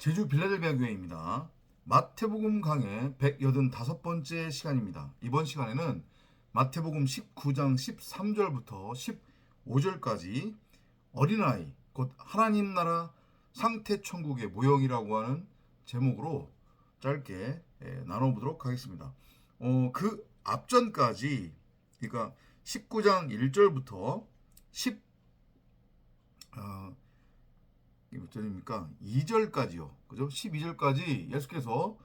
제주 빌라델비아 교회입니다. 마태복음 강의 185번째 시간입니다. 이번 시간에는 마태복음 19장 13절부터 15절까지 어린아이, 곧 하나님 나라 상태 천국의 모형이라고 하는 제목으로 짧게 나눠보도록 하겠습니다. 그 앞전까지, 그러니까 19장 1절부터 10, 몇 절입니까? 2절까지요. 그죠? 12절까지 예수께서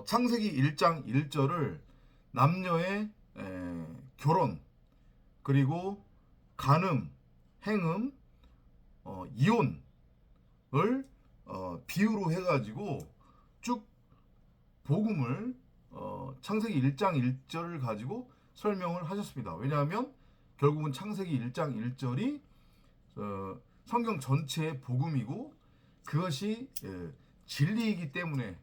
창세기 1장 1절을 남녀의 결혼, 그리고 간음, 행음, 이혼을 비유로 해가지고 쭉 복음을 창세기 1장 1절을 가지고 설명을 하셨습니다. 왜냐하면 결국은 창세기 1장 1절이 성경 전체의 복음이고 그것이 진리이기 때문에,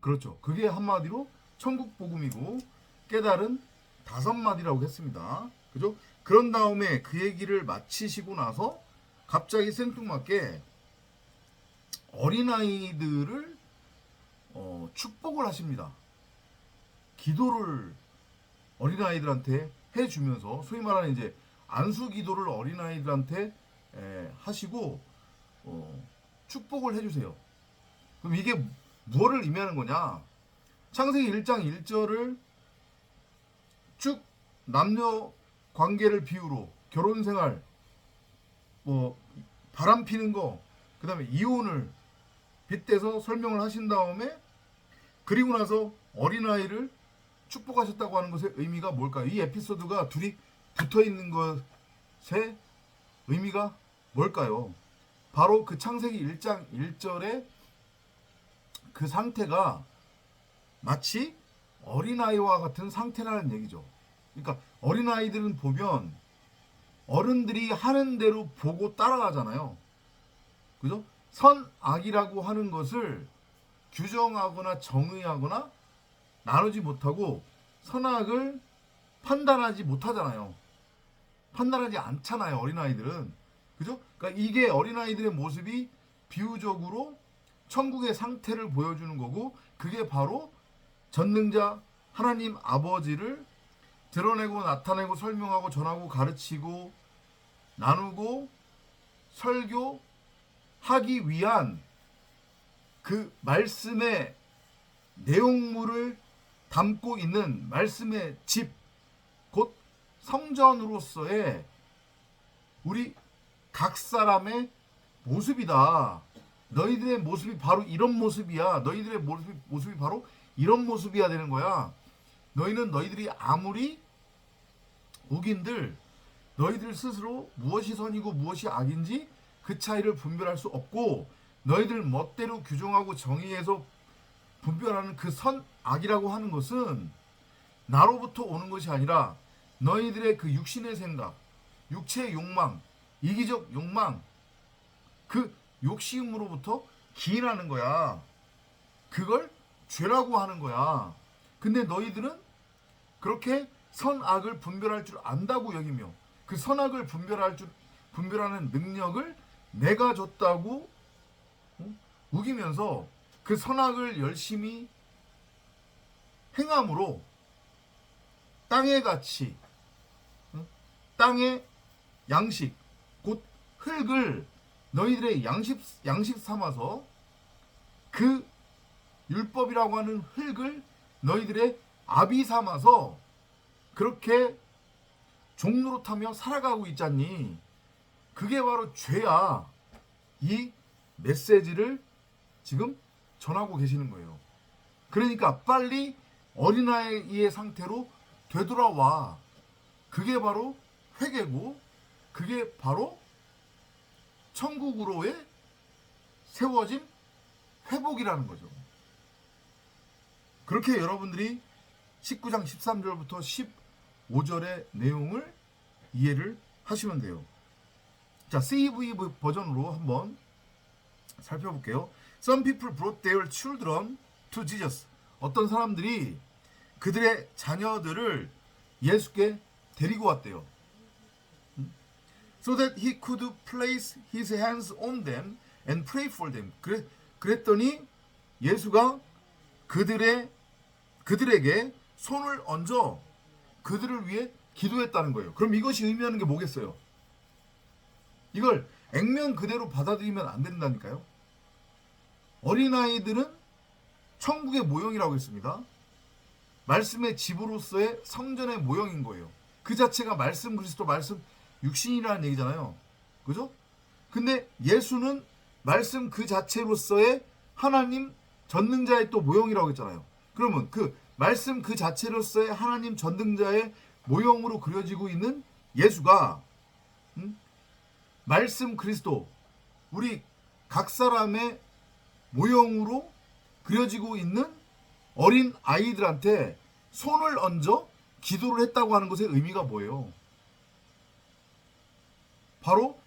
그렇죠. 그게 한마디로 천국 복음이고 깨달은 다섯 마디라고 했습니다. 그죠? 그런 다음에 그 얘기를 마치시고 나서 갑자기 생뚱맞게 어린아이들을 축복을 하십니다. 기도를 어린아이들한테 해주면서, 소위 말하는 이제 안수 기도를 어린아이들한테 하시고 축복을 해주세요. 그럼 이게 무엇을 의미하는 거냐? 창세기 1장 1절을 쭉 남녀 관계를 비유로 결혼생활, 바람 피는 거, 그 다음에 이혼을 빗대서 설명을 하신 다음에, 그리고 나서 어린아이를 축복하셨다고 하는 것의 의미가 뭘까요? 이 에피소드가 둘이 붙어 있는 것의 의미가 뭘까요? 바로 그 창세기 1장 1절의 그 상태가 마치 어린아이와 같은 상태라는 얘기죠. 그러니까 어린아이들은 보면 어른들이 하는 대로 보고 따라가잖아요. 그죠? 선악이라고 하는 것을 규정하거나 정의하거나 나누지 못하고 선악을 판단하지 못하잖아요. 판단하지 않잖아요, 어린아이들은. 그죠? 그러니까 이게 어린아이들의 모습이 비유적으로 천국의 상태를 보여주는 거고, 그게 바로 전능자 하나님 아버지를 드러내고 나타내고 설명하고 전하고 가르치고 나누고 설교하기 위한 그 말씀의 내용물을 담고 있는 말씀의 집, 곧 성전으로서의 우리 각 사람의 모습이다. 너희들의 모습이 바로 이런 모습이야. 너희들의 모습이 바로 이런 모습이야 되는 거야. 너희는 너희들이 아무리 우긴들 너희들 스스로 무엇이 선이고 무엇이 악인지 그 차이를 분별할 수 없고, 너희들 멋대로 규정하고 정의해서 분별하는 그 선악이라고 하는 것은 나로부터 오는 것이 아니라 너희들의 그 육신의 생각, 육체의 욕망, 이기적 욕망, 그 욕심으로부터 기인하는 거야. 그걸 죄라고 하는 거야. 근데 너희들은 그렇게 선악을 분별할 줄 안다고 여기며, 그 선악을 분별하는 능력을 내가 줬다고 우기면서 그 선악을 열심히 행함으로 땅의 가치, 땅의 양식, 곧 흙을 너희들의 양식 삼아서 그 율법이라고 하는 흙을 너희들의 아비 삼아서 그렇게 종노릇하며 살아가고 있잖니. 그게 바로 죄야. 이 메시지를 지금 전하고 계시는 거예요. 그러니까 빨리 어린아이의 상태로 되돌아와. 그게 바로 회개고, 그게 바로 천국으로의 세워진 회복이라는 거죠. 그렇게 여러분들이 19장 13절부터 15절의 내용을 이해를 하시면 돼요. 자, CEV 버전으로 한번 살펴볼게요. Some people brought their children to Jesus. 어떤 사람들이 그들의 자녀들을 예수께 데리고 왔대요. So that he could place his hands on them and pray for them. 그랬더니 예수가 그들에게 손을 얹어 그들을 위해 기도했다는 거예요. 그럼 이것이 의미하는 게 뭐겠어요? 이걸 액면 그대로 받아들이면 안 된다니까요. 어린아이들은 천국의 모형이라고 했습니다. 말씀의 집으로서의 성전의 모형인 거예요. 그 자체가 말씀 그리스도 말씀 육신이라는 얘기잖아요. 그죠? 근데 예수는 말씀 그 자체로서의 하나님 전능자의 또 모형이라고 했잖아요. 그러면 그 말씀 그 자체로서의 하나님 전능자의 모형으로 그려지고 있는 예수가 말씀 그리스도 우리 각 사람의 모형으로 그려지고 있는 어린 아이들한테 손을 얹어 기도를 했다고 하는 것의 의미가 뭐예요? 바로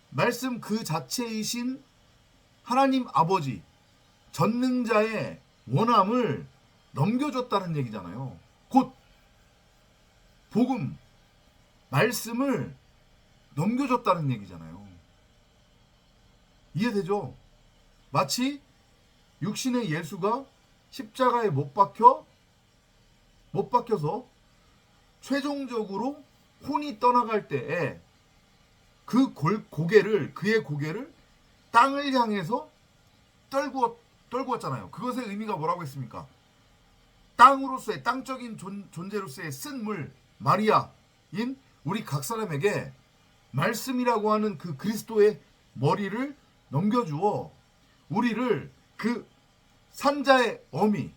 말씀 그 자체이신 하나님 아버지 전능자의 원함을 넘겨줬다는 얘기잖아요. 곧 복음 말씀을 넘겨줬다는 얘기잖아요. 이해되죠? 마치 육신의 예수가 십자가에 못 박혀서 최종적으로 혼이 떠나갈 때에 그의 고개를 땅을 향해서 떨구었잖아요. 그것의 의미가 뭐라고 했습니까? 땅으로서의 땅적인 존재로서의 쓴물 마리아인 우리 각 사람에게 말씀이라고 하는 그 그리스도의 머리를 넘겨주어 우리를 그 산자의 어미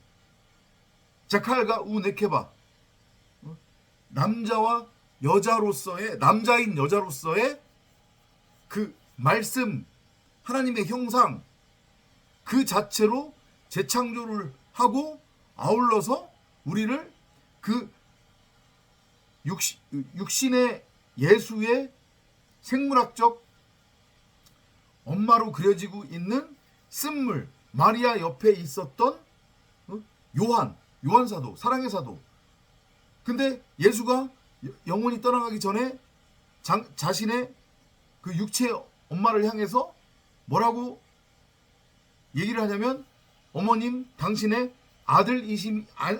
자칼가 우네케바 남자인 여자로서의 그 말씀 하나님의 형상 그 자체로 재창조를 하고 아울러서 우리를 그 육신의 예수의 생물학적 엄마로 그려지고 있는 쓴물 마리아 옆에 있었던 요한 사도 사랑의 사도. 근데 예수가 영원히 떠나가기 전에 자신의 그 육체의 엄마를 향해서 뭐라고 얘기를 하냐면 어머님 당신의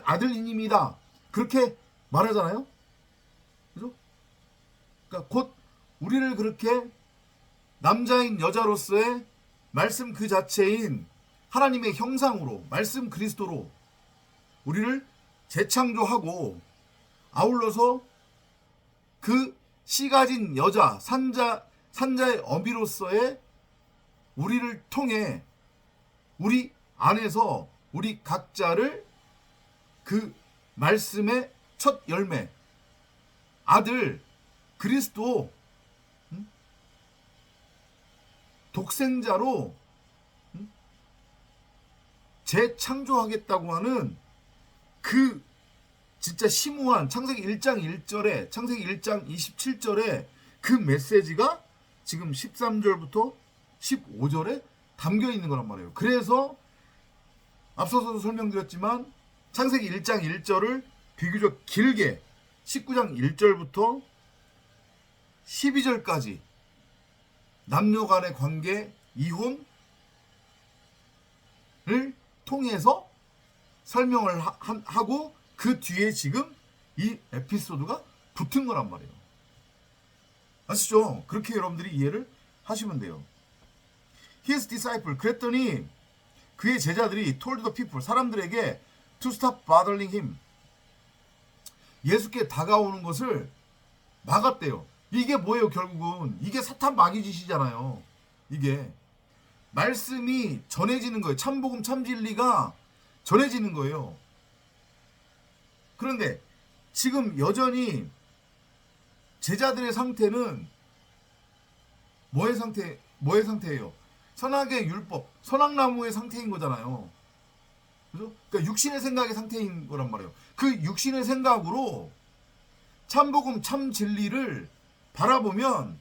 아들이님이다 그렇게 말하잖아요. 그죠? 그러니까 곧 우리를 그렇게 남자인 여자로서의 말씀 그 자체인 하나님의 형상으로 말씀 그리스도로 우리를 재창조하고 아울러서 그 씨가진 여자 산자의 어미로서의 우리를 통해 우리 안에서 우리 각자를 그 말씀의 첫 열매 아들 그리스도 독생자로 재창조하겠다고 하는 그 진짜 심오한 창세기 1장 1절에 창세기 1장 27절에 그 메시지가 지금 13절부터 15절에 담겨 있는 거란 말이에요. 그래서 앞서서도 설명드렸지만 창세기 1장 1절을 비교적 길게 19장 1절부터 12절까지 남녀 간의 관계 이혼을 통해서 설명을 하고 그 뒤에 지금 이 에피소드가 붙은 거란 말이에요. 아시죠? 그렇게 여러분들이 이해를 하시면 돼요. His disciple 그랬더니 그의 제자들이 told the people 사람들에게 to stop bothering him 예수께 다가오는 것을 막았대요. 이게 뭐예요? 결국은 이게 사탄 마귀 짓이잖아요. 이게 말씀이 전해지는 거예요. 참복음 참진리가 전해지는 거예요. 그런데 지금 여전히 제자들의 상태는 뭐의 상태예요? 선악의 율법, 선악나무의 상태인 거잖아요. 그죠? 그러니까 육신의 생각의 상태인 거란 말이에요. 그 육신의 생각으로 참복음 참진리를 바라보면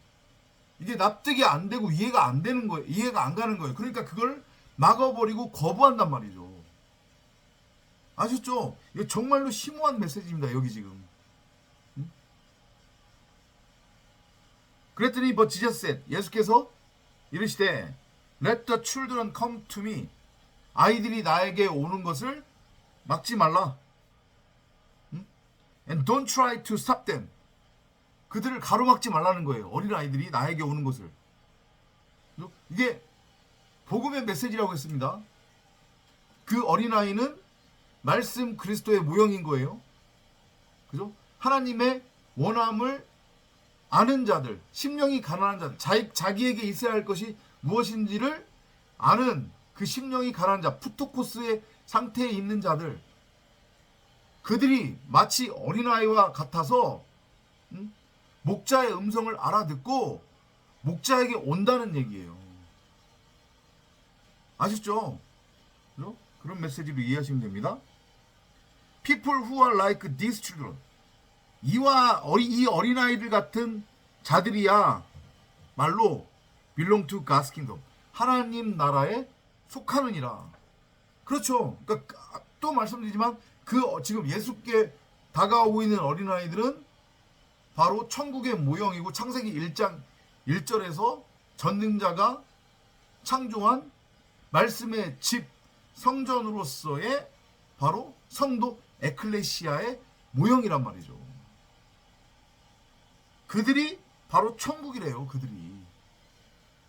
이게 납득이 안 되고 이해가 안 되는 거예요. 이해가 안 가는 거예요. 그러니까 그걸 막아버리고 거부한단 말이죠. 아셨죠? 이거 정말로 심오한 메시지입니다. 여기 지금. 그랬더니 but Jesus said 예수께서 이르시되 Let the children come to me. 아이들이 나에게 오는 것을 막지 말라. And don't try to stop them. 그들을 가로막지 말라는 거예요. 어린 아이들이 나에게 오는 것을. 이게 복음의 메시지라고 했습니다. 그 어린 아이는 말씀 그리스도의 모형인 거예요. 그죠? 하나님의 원함을 아는 자들, 심령이 가난한 자들, 자기에게 있어야 할 것이 무엇인지를 아는 그 심령이 가난한 자, 푸토코스의 상태에 있는 자들, 그들이 마치 어린아이와 같아서 목자의 음성을 알아듣고 목자에게 온다는 얘기예요. 아셨죠? 그죠? 그런 메시지로 이해하시면 됩니다. People who are like these children. 이 어린아이들 같은 자들이야 말로 belong to God's kingdom. 하나님 나라에 속하느니라. 그렇죠. 그러니까 또 말씀드리지만 지금 예수께 다가오고 있는 어린아이들은 바로 천국의 모형이고 창세기 1장 1절에서 전능자가 창조한 말씀의 집 성전으로서의 바로 성도 에클레시아의 모형이란 말이죠. 그들이 바로 천국이래요. 그들이.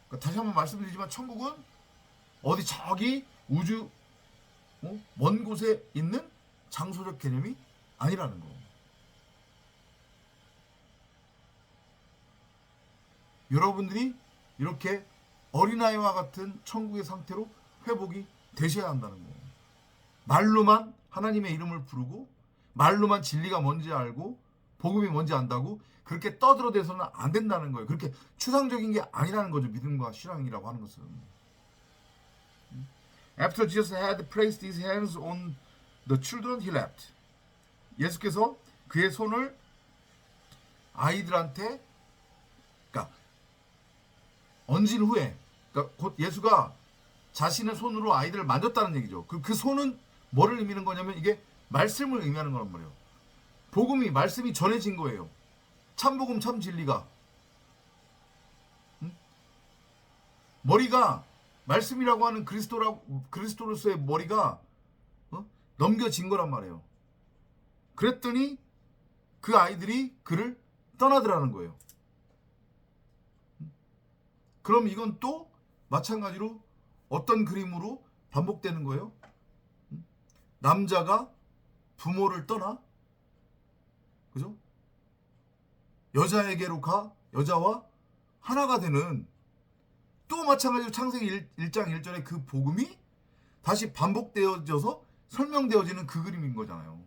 그러니까 다시 한번 말씀드리지만 천국은 어디 저기 우주 먼 곳에 있는 장소적 개념이 아니라는 거. 여러분들이 이렇게 어린아이와 같은 천국의 상태로 회복이 되셔야 한다는 거. 말로만 하나님의 이름을 부르고 말로만 진리가 뭔지 알고 복음이 뭔지 안다고 그렇게 떠들어대서는 안 된다는 거예요. 그렇게 추상적인 게 아니라는 거죠. 믿음과 신앙이라고 하는 것은. After Jesus had placed his hands on the children, he left. 예수께서 그의 손을 아이들한테 그러니까 얹은 후에 그러니까 곧 예수가 자신의 손으로 아이들을 만졌다는 얘기죠. 그 손은 뭐를 의미하는 거냐면 이게 말씀을 의미하는 거란 말이에요. 복음이 말씀이 전해진 거예요. 참복음 참 진리가. 머리가 말씀이라고 하는 그리스도로서의 머리가 넘겨진 거란 말이에요. 그랬더니 그 아이들이 그를 떠나더라는 거예요. 그럼 이건 또 마찬가지로 어떤 그림으로 반복되는 거예요? 남자가 부모를 떠나, 그죠? 여자에게로 가, 여자와 하나가 되는 또 마찬가지로 창세기 1장 1절의 그 복음이 다시 반복되어져서 설명되어지는 그 그림인 거잖아요.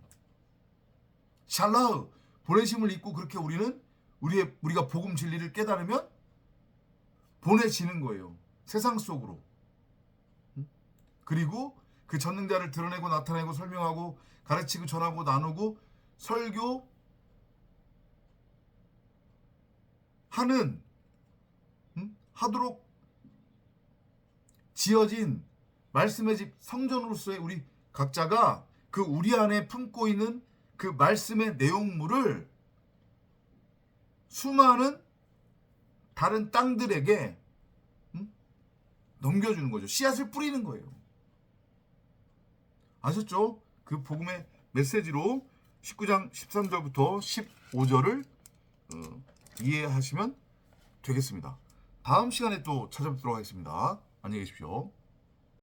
샬라흐, 보내심을 잊고 그렇게 우리가 복음 진리를 깨달으면 보내지는 거예요. 세상 속으로. 그리고 그 전능자를 드러내고 나타내고 설명하고 가르치고 전하고 나누고 설교 하도록 지어진 말씀의 집 성전으로서의 우리 각자가 그 우리 안에 품고 있는 그 말씀의 내용물을 수많은 다른 땅들에게 넘겨주는 거죠. 씨앗을 뿌리는 거예요. 아셨죠? 그 복음의 메시지로 19장 13절부터 15절을 이해하시면 되겠습니다. 다음 시간에 또 찾아뵙도록 하겠습니다. 안녕히 계십시오.